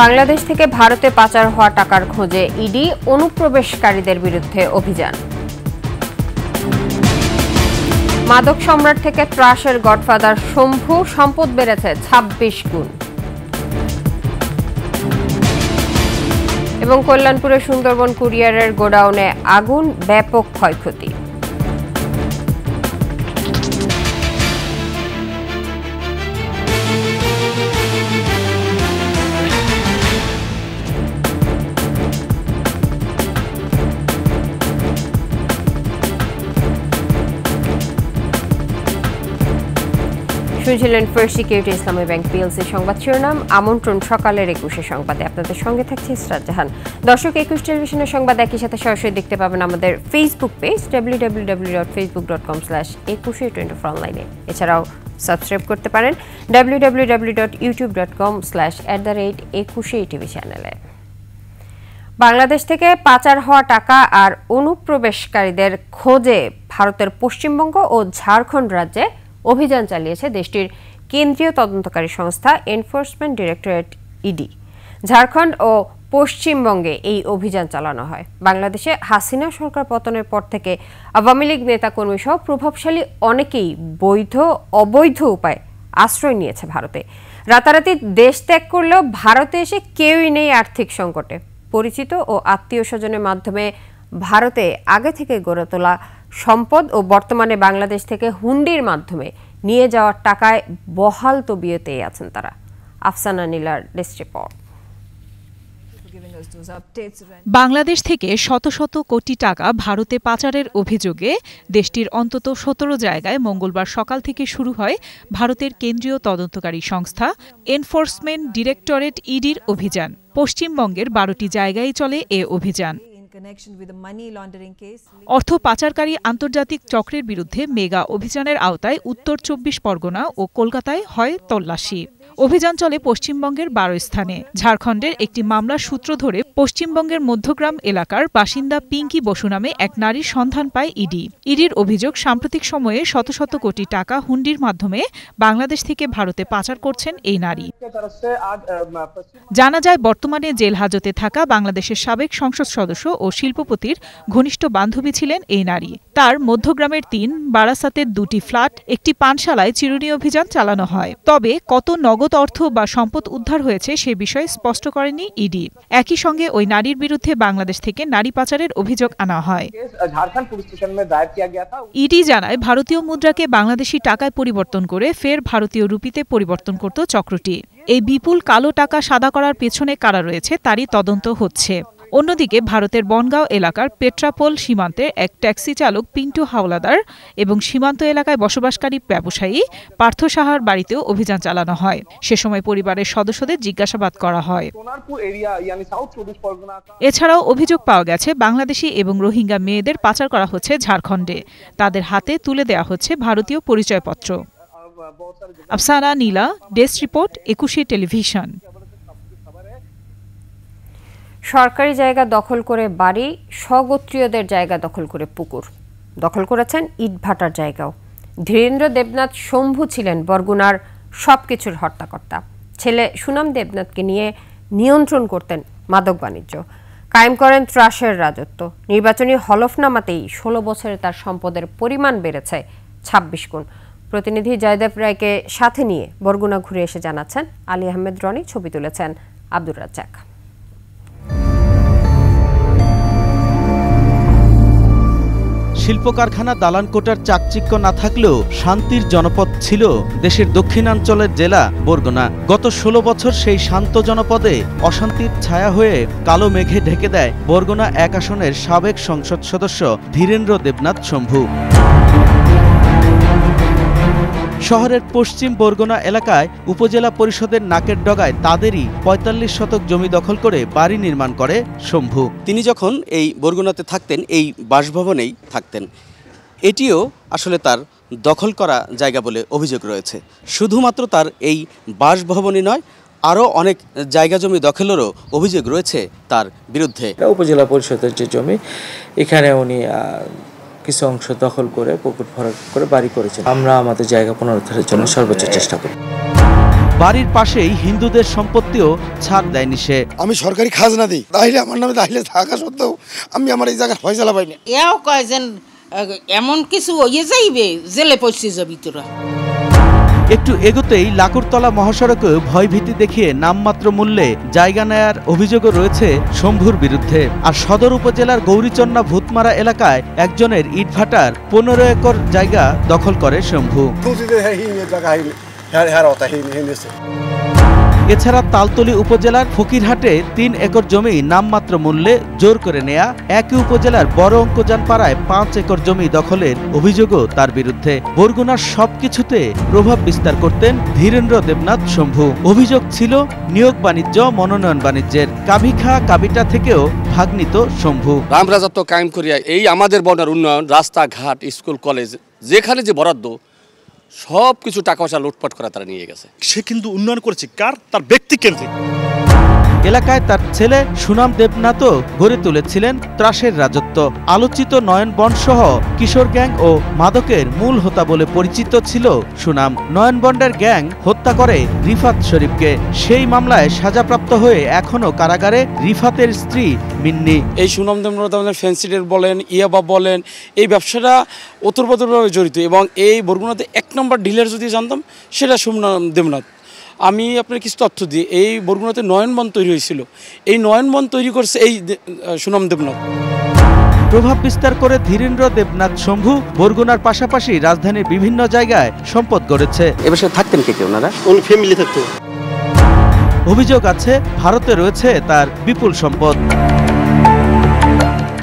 বাংলাদেশ থেকে ভারতে পাচার হওয়া টাকার খোঁজে ইডি, অনুপ্রবেশকারীদের বিরুদ্ধে অভিযান। মাদক সম্রাট থেকে ত্রাসের গডফাদার শম্ভু, সম্পদ বেড়েছে ২৬ গুণ। এবং কল্যাণপুরের সুন্দরবন কুরিয়ারের গোডাউনে আগুন, ব্যাপক ক্ষয়ক্ষতি। শুনছিলেন ফার্স্ট সিকিউরিটি ইসলামী ব্যাংক পিএলসি সংবাদ শিরোনাম। আমন্ত্রণ সকালের ২১ সংবাদে, আপনাদের সঙ্গে থাকছে ইসরাত জাহান। দর্শক, ২১ টেলিভিশনের সংবাদ একই সাথে সরাসরি দেখতে পাবেন আমাদের ফেসবুক পেজ www.facebook.com/2124 অনলাইনে। এছাড়াও সাবস্ক্রাইব করতে পারেন www.youtube.com/@21টিভি চ্যানেলে। বাংলাদেশ থেকে পাচার হওয়া টাকা আর অনুপ্রবেশকারীদের খোঁজে ভারতের পশ্চিমবঙ্গ ও ঝাড়খণ্ড রাজ্যে অভিযান চালিয়েছে দেশটির কেন্দ্রীয় তদন্তকারী সংস্থা এনফোর্সমেন্ট ডিরেক্টরেট ইডি। ঝাড়খণ্ড ও পশ্চিমবঙ্গে এই অভিযান চালানো হয়। বাংলাদেশে হাসিনা সরকার পতনের পর থেকে আওয়ামী লীগ নেতাকর্মী সহ প্রভাবশালী অনেকেই বৈধ অবৈধ উপায়ে আশ্রয় নিয়েছে ভারতে। রাতারাতি দেশ ত্যাগ করলেও ভারতে এসে কেউই নেই আর্থিক সংকটে। পরিচিত ও আত্মীয় স্বজনের মাধ্যমে ভারতে আগে থেকে গড়ে তোলা সম্পদ ও বর্তমানে বাংলাদেশ থেকে হুন্ডির মাধ্যমে নিয়ে যাওয়ার টাকায় বহাল তবিয়তেই আছেন তারা। আফসানা নীলার ডেস্ক রিপোর্ট। বাংলাদেশ থেকে শত শত কোটি টাকা ভারতে পাচারের অভিযোগে দেশটির অন্তত ১৭ জায়গায় মঙ্গলবার সকাল থেকে শুরু হয় ভারতের কেন্দ্রীয় তদন্তকারী সংস্থা এনফোর্সমেন্ট ডিরেক্টরেট ইডির অভিযান। পশ্চিমবঙ্গের ১২টি জায়গায় চলে এ অভিযান। অর্থ পাচারকারী আন্তর্জাতিক চক্রের বিরুদ্ধে মেগা অভিযানের আওতায় উত্তর ২৪ পরগনা ও কলকাতায় হয় তল্লাশি। অভিযান চলে পশ্চিমবঙ্গের ১২ স্থানে। ঝাড়খণ্ডের একটি মামলার সূত্র ধরে পশ্চিমবঙ্গের মধ্যগ্রাম এলাকার বাসিন্দা পিঙ্কি বসু নামে এক নারীর সন্ধান পায় ইডি। ইডির অভিযোগ, সাম্প্রতিক সময়ে শত শত কোটি টাকা হুন্ডির মাধ্যমে বাংলাদেশ থেকে ভারতে পাচার করছেন এই নারী। জানা যায়, বর্তমানে জেল হাজতে থাকা বাংলাদেশের সাবেক সংসদ সদস্য ও শিল্পপতির ঘনিষ্ঠ বান্ধবী ছিলেন এই নারী। তার মধ্যগ্রামের ৩, বারাসাতের ২টি ফ্ল্যাট, একটি পানশালায় চিরুনি অভিযান চালানো হয়। তবে কত নগদ অর্থ বা সম্পদ উদ্ধার হয়েছে সে বিষয়ে স্পষ্ট করেনি ইডি। একই সঙ্গে ওই নারীর বিরুদ্ধে বাংলাদেশ থেকে নারী পাচারের অভিযোগ আনা হয়। ইডি জানায়, ভারতীয় মুদ্রাকে বাংলাদেশি টাকায় পরিবর্তন করে ফের ভারতীয় রুপিতে পরিবর্তন করত চক্রটি। এই বিপুল কালো টাকা সাদা করার পেছনে কারা রয়েছে তারই তদন্ত হচ্ছে। অন্যদিকে ভারতের বনগাঁও এলাকার পেট্রাপোল সীমান্তে এক ট্যাক্সি চালক পিন্টু হাওলাদার এবং সীমান্ত এলাকায় বসবাসকারী ব্যবসায়ী পার্থ সাহার বাড়িতেও অভিযান চালানো হয়। সে সময় পরিবারের সদস্যদের জিজ্ঞাসাবাদ করা হয়। এছাড়াও অভিযোগ পাওয়া গেছে, বাংলাদেশি এবং রোহিঙ্গা মেয়েদের পাচার করা হচ্ছে ঝাড়খণ্ডে। তাদের হাতে তুলে দেওয়া হচ্ছে ভারতীয় পরিচয়পত্র। আফসানা নীলা, ডেস্ক রিপোর্ট, ২১ টেলিভিশন। সরকারি জায়গা দখল করে বাড়ি, স্বগোত্রীয়দের জায়গা দখল করে পুকুর দখল করেছেন ইটভাটার জায়গাও। ধীরেন্দ্র দেবনাথ শম্ভু ছিলেন বরগুনার সবকিছুর হর্তাকর্তা। ছেলে সুনাম দেবনাথকে নিয়ে নিয়ন্ত্রণ করতেন মাদক বাণিজ্য, কায়েম করেন ত্রাসের রাজত্ব। নির্বাচনী হলফনামাতেই ১৬ বছরে তার সম্পদের পরিমাণ বেড়েছে ২৬ গুণ। প্রতিনিধি জয়দেব রায়কে সাথে নিয়ে বরগুনা ঘুরে এসে জানাচ্ছেন আলী আহমেদ রনি। ছবি তুলেছেন আব্দুর রাজ্জাক। শিল্প কারখানা, দালান কোটার চাকচিক্য না থাকলেও শান্তির জনপদ ছিল দেশের দক্ষিণাঞ্চলের জেলা বরগুনা। গত ১৬ বছর সেই শান্ত জনপদে অশান্তির ছায়া হয়ে কালো মেঘে ঢেকে দেয় বরগুনা ১ আসনের সাবেক সংসদ সদস্য ধীরেন্দ্র দেবনাথ শম্ভু। শহরের পশ্চিম বরগুনা এলাকায় উপজেলা পরিষদের নাকের ডগায় তাদেরই ৪৫ শতক জমি দখল করে বাড়ি নির্মাণ করে শম্ভু। তিনি যখন এই বরগুনাতে থাকতেন, এই বাসভবনেই থাকতেন। এটিও আসলে তার দখল করা জায়গা বলে অভিযোগ রয়েছে। শুধুমাত্র তার এই বাসভবনই নয়, আরও অনেক জায়গা জমি দখলেরও অভিযোগ রয়েছে তার বিরুদ্ধে। উপজেলা পরিষদের যে জমি, এখানে উনি কিছু অংশ দখল করে পুকুর ভরাট করে বাড়ি করেছেন। আমরা আমাদের জায়গা পুনরুদ্ধারের জন্য সর্বোচ্চ চেষ্টা করি। বাড়ির পাশেই হিন্দুদের সম্পত্তিও ছাড় দেয়নি সে। আমি সরকারি খাজনা দিই, তাইলে আমার নামে তাইলে থাকা সত্ত্বেও আমি আমার এই জায়গায় ফয়সালা পাইনি। এও কয় যেন এমন কিছু হয়ে যাইবে জেলে পৌঁছে যাবি তোরা। একটু এগোতেই লাকুরতলা মহাসড়কে ভয়ভীতি দেখিয়ে নামমাত্র মূল্যে জায়গা নেয়ার অভিযোগও রয়েছে শম্ভুর বিরুদ্ধে। আর সদর উপজেলার গৌরীচন্না ভূতমারা এলাকায় একজনের ইটভাটার 15 একর জায়গা দখল করে শম্ভু। এছাড়া তালতলী উপজেলার ফকিরহাটে 3 একর জমি নামমাত্র মূল্যে জোর করে নেয়া, একই উপজেলার বড় অঙ্কজান পাড়ায় 5 একর জমি দখলের অভিযোগও তার বিরুদ্ধে। বরগুনার সবকিছুতে প্রভাব বিস্তার করতেন ধীরেন্দ্র দেবনাথ শম্ভু। অভিযোগ ছিল নিয়োগ বাণিজ্য, মনোনয়ন বাণিজ্যের। কাবিখা কাবিটা থেকেও ভাগ নিত শম্ভু। রামরাজত্ব কায়েম করিয়া এই আমাদের বর্ণার উন্নয়ন, রাস্তাঘাট, স্কুল, কলেজ, যেখানে যে বরাদ্দ সব কিছু টাকা পয়সা লুটপাট করা তারা নিয়ে গেছে। সে কিন্তু উন্নয়ন করেছে কার? তার ব্যক্তি কেন্দ্রিক। এলাকায় তার ছেলে সুনাম দেবনাথও গড়ে তুলেছিলেন ত্রাসের রাজত্ব। আলোচিত নয়ন বন্ড সহ কিশোর গ্যাং ও মাদকের মূল হোতা বলে পরিচিত ছিল সুনাম। নয়ন বন্ডের গ্যাং হত্যা করে রিফাত শরীফকে। সেই মামলায় সাজাপ্রাপ্ত হয়ে এখনো কারাগারে রিফাতের স্ত্রী মিন্নি। এই সুনাম দেবনাথ ফ্যান্সিডের বলেন, ইয়াবা বলেন, এই ব্যবসাটা ওতপ্রোতভাবে জড়িত। এবং এই বরগুনাতে 1 নম্বর ডিলার যদি জানতাম সেটা সুনাম দেবনাথ। আমি আপনার কিছু তথ্য দিই, এই বরগুনাতে নয়নবন তৈরি হয়েছিল, এই নয়নবন তৈরি করছে এই সুনাম দেবনাথ। প্রভাব বিস্তার করে ধীরেন্দ্র দেবনাথ শম্ভু বরগুনার পাশাপাশি রাজধানীর বিভিন্ন জায়গায় সম্পদ গড়েছে। এ বিষয়ে থাকতেন কে ওনারা? ওর ফ্যামিলি থাকতো। অভিযোগ আছে ভারতে রয়েছে তার বিপুল সম্পদ।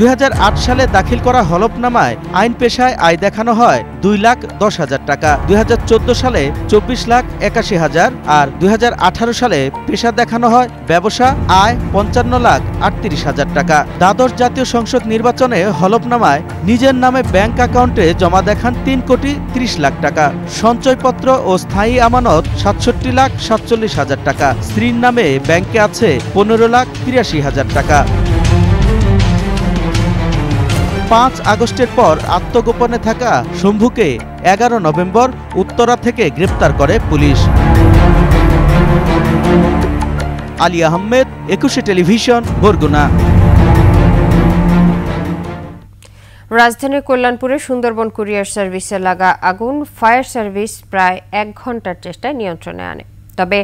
2008 সালে দাখিল করা হলফনামায় আইন পেশায় আয় দেখানো হয় 2,10,000 টাকা। 2014 সালে 24,81,000 আর 2018 সালে পেশা দেখানো হয় ব্যবসা, আয় 55,38,000 টাকা। দ্বাদশ জাতীয় সংসদ নির্বাচনে হলফনামায় নিজের নামে ব্যাংক অ্যাকাউন্টে জমা দেখান 3,30,00,000 টাকা। সঞ্চয়পত্র ও স্থায়ী আমানত 67,47,000 টাকা। স্ত্রীর নামে ব্যাংকে আছে 15,83,000 টাকা। 5 আগস্টের পর আত্মগোপনে থাকা শম্ভুকে 11 নভেম্বর উত্তরা থেকে গ্রেপ্তার করে পুলিশ। আলী আহমেদ, 21 টেলিভিশন, বরগুনা। রাজধানীর কল্যাণপুরে সুন্দরবন কুরিয়ার সার্ভিসে লাগা আগুন ফায়ার সার্ভিস প্রায় 1 ঘন্টার চেষ্টায় নিয়ন্ত্রণে আনে। তবে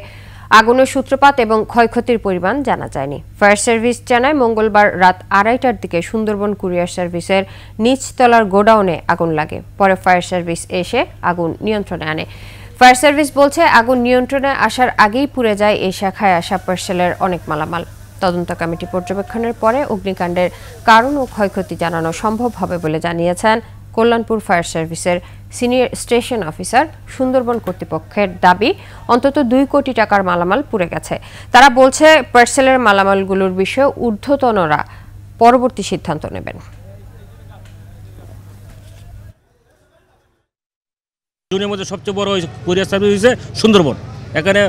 আগুনের সূত্রপাত এবং ক্ষয়ক্ষতির পরিমাণ জানা যায়নি। ফায়ার সার্ভিস জানায় মঙ্গলবার রাত 2:30টার দিকে সুন্দরবন কুরিয়ার সার্ভিসের নিচতলার গোডাউনে আগুন লাগে। পরে ফায়ার সার্ভিস এসে আগুন নিয়ন্ত্রণে আনে। ফায়ার সার্ভিস বলছে আগুন নিয়ন্ত্রণে আসার আগেই পুড়ে যায় এই শাখায় আসা পার্সেলের অনেক মালামাল। তদন্ত কমিটি পর্যবেক্ষণের পরে অগ্নিকাণ্ডের কারণ ও ক্ষয়ক্ষতি জানানো সম্ভব হবে বলে জানিয়েছেন কল্যাণপুর ফায়ার সার্ভিসের সিনিয়র স্টেশন অফিসার। সুন্দরবন কর্তৃপক্ষের দাবি অন্তত 2 কোটি টাকার মালামাল পুড়ে গেছে। তারা বলছে পার্সেলের মালামালগুলোর বিষয়ে ঊর্ধ্বতনরা পরবর্তী সিদ্ধান্ত নেবেন। দুনিয়ার মধ্যে সবচেয়ে বড় কুরিয়ার সার্ভিস হচ্ছে সুন্দরবন। এখানে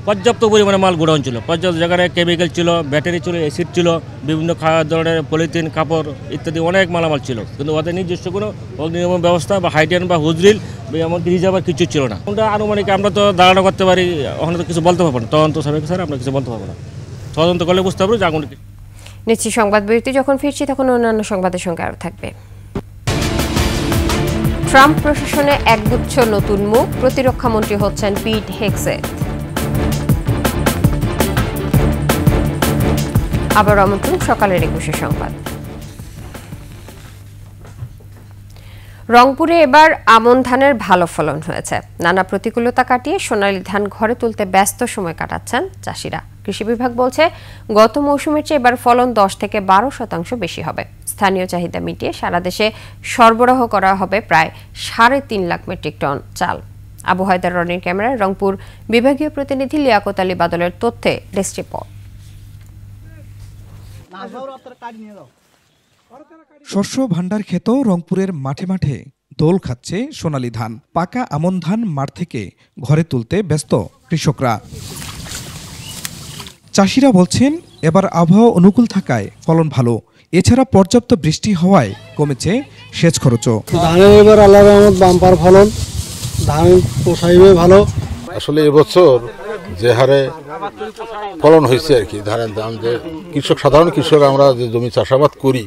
পর্যাপ্ত পরিমাণে মাল গোডাউন ছিল, পর্যাপ্ত জায়গায় কেমিক্যাল ছিল, ব্যাটারি ছিল, অ্যাসিড ছিল, বিভিন্ন খাওয়ার ধরনের পলিথিন, কাপড় ইত্যাদি অনেক মালামাল ছিল। কিন্তু ওদের নিজস্ব কোনো অগ্নিনির্বাপণ ব্যবস্থা বা হাইডেন বা হুজরিল এমনকি রিজার্ভার কিছু ছিল না। ওটা আনুমানিক আমরা তো ধারণা করতে পারি, ওখানে তো কিছু বলতে পারবো না। তদন্ত সাপেক্ষে স্যার আমরা কিছু বলতে পারবো না। তদন্ত করলে বুঝতে পারবো যে আগুন। নিচ্ছি সংবাদ বিরতি। যখন ফিরছি তখন অন্যান্য সংবাদের সঙ্গে আরও থাকবে। ট্রাম্প প্রশাসনে একগুচ্ছ নতুন মুখ, প্রতিরক্ষা মন্ত্রী হচ্ছেন পিট হেগসেথ। আবার আমন্ত্রণ সকালের 21 সংবাদ। রংপুরে এবার আমন ধানের ভালো ফলন হয়েছে। নানা প্রতিকূলতা কাটিয়ে সোনালী ধান ঘরে তুলতে ব্যস্ত সময় কাটাচ্ছেন চাষিরা। কৃষি বিভাগ বলছে গত মৌসুমের চেয়ে এবার ফলন 10 থেকে 12% বেশি হবে। স্থানীয় চাহিদা মিটিয়ে সারা দেশে সরবরাহ করা হবে প্রায় 3.5 লাখ মেট্রিক টন চাল। আবু হায়দার রনির ক্যামেরায় রংপুর বিভাগীয় প্রতিনিধি লিয়াকত আলী বাদলের তথ্যে ডেস্ক রিপোর্ট। শস্য ভাণ্ডার ক্ষেত রংপুরের মাঠে মাঠে দোল খাচ্ছে সোনালী ধান। পাকা আমন ধান মাঠ থেকে ঘরে তুলতে ব্যস্ত কৃষকরা। চাষিরা বলছেন এবার আবহাওয়া অনুকূল থাকায় ফলন ভালো। এছাড়া পর্যাপ্ত বৃষ্টি হওয়ায় কমেছে সেচ খরচও। ধানের এবার আল্লাহর রহমত বাম্পার ফলন, ধান পোষাইবে ভালো। আসলে এবছর যে হারে ফলন হয়েছে আর কি, ধানের দাম যে সাধারণ কৃষক আমরা যে জমি চাষাবাদ করি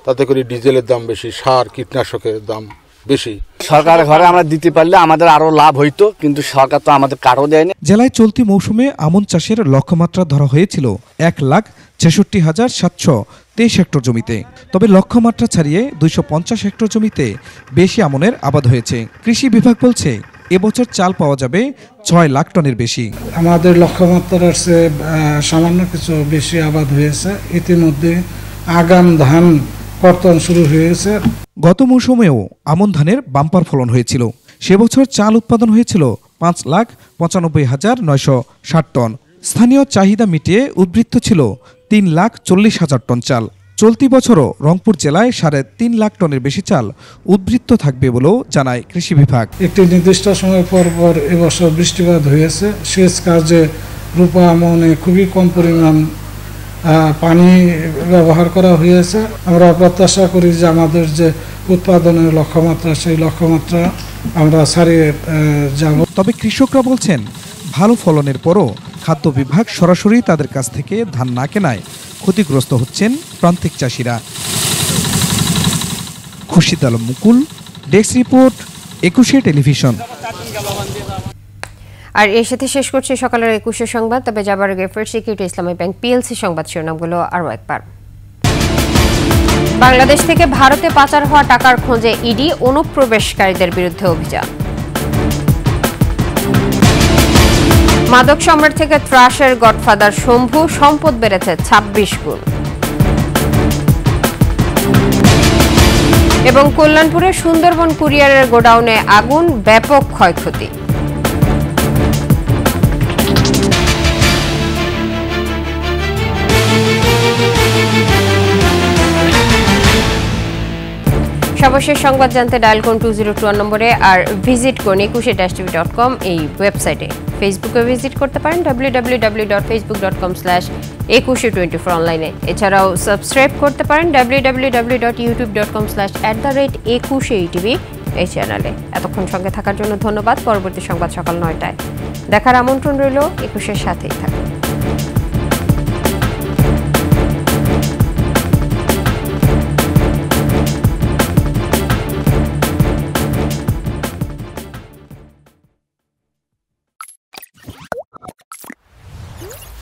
তাতে করে ডিজেলের দাম বেশি, সার কীটনাশকের দাম বেশি। সরকারের ঘরে আমরা দিতে পারলে আমাদের আরো লাভ হইতো, কিন্তু সরকার তো আমাদের কারও দেয়নি। জেলায় চলতি মৌসুমে আমন চাষের লক্ষ্যমাত্রা ধরা হয়েছিল 1,66,723 হেক্টর জমিতে। তবে লক্ষ্যমাত্রা ছাড়িয়ে 250 হেক্টর জমিতে বেশি আমনের আবাদ হয়েছে। কৃষি বিভাগ বলছে এবছর চাল পাওয়া যাবে 6 লাখ টনের বেশি। আমাদের লক্ষ্যমাত্রার চেয়ে সামান্য কিছু বেশি আবাদ হয়েছে। ইতিমধ্যে আগাম ধান কর্তন শুরু হয়েছে। গত মৌসুমেও আমন ধানের বাম্পার ফলন হয়েছিল। সে বছর চাল উৎপাদন হয়েছিল 5,95,960 টন। স্থানীয় চাহিদা মিটিয়ে উদ্বৃত্ত ছিল 3,40,000 টন চাল। চলতি বছরও রংপুর জেলায় 3.5 লাখ টনের বেশি চাল উদ্বৃত্ত থাকবে বলেও জানায় কৃষি বিভাগ। একটি নির্দিষ্ট সময় পর পর এবছর বৃষ্টিপাত হয়েছে। সেচ কাজে রূপা আমনে খুবই কম পরিমাণ পানি ব্যবহার করা হয়েছে। আমরা প্রত্যাশা করি যে আমাদের যে উৎপাদনের লক্ষ্যমাত্রা, সেই লক্ষ্যমাত্রা আমরা ছাড়িয়ে যাব। তবে কৃষকরা বলছেন ভালো ফলনের পরও খাদ্য বিভাগ সরাসরি তাদের কাছ থেকে ধান না কেনায় ক্ষতিগ্রস্ত হচ্ছেন প্রান্তিক চাষিরা। খুরশিদ আলম মুকুল, ডেস্ক রিপোর্ট, 21 টেলিভিশন। আর এর সাথে শেষ করছি সকালের 21 সংবাদ। তবে যাবার আগে ফার্স্ট সিকিউরিটি ইসলামী ব্যাংক পিএলসি সংবাদ শিরোনামগুলো আরও একবার। বাংলাদেশ থেকে ভারতে পাচার হওয়া টাকার খোঁজে ইডি, অনুপ্রবেশকারীদের বিরুদ্ধে অভিযান। মাদক সম্রাট থেকে ত্রাসের গডফাদার শম্ভু, সম্পদ বেড়েছে 26 গুণ। এবং কল্যাণপুরে সুন্দরবন কুরিয়ারের গোডাউনে আগুন, ব্যাপক ক্ষয়ক্ষতি। সর্বশেষ সংবাদ জানতে ডায়াল করুন 2021 নম্বরে, আর ভিজিট করুন 21tv.com এই ওয়েবসাইটে। ফেসবুকে ভিজিট করতে পারেন www.facebook.com/2124 অনলাইনে। এছাড়াও সাবস্ক্রাইব করতে পারেন www.youtube.com/@21etv এই চ্যানেলে। এতক্ষণ সঙ্গে থাকার জন্য ধন্যবাদ। পরবর্তী সংবাদ সকাল 9টায় দেখার আমন্ত্রণ রইল। 21-এর সাথেই থাকুন।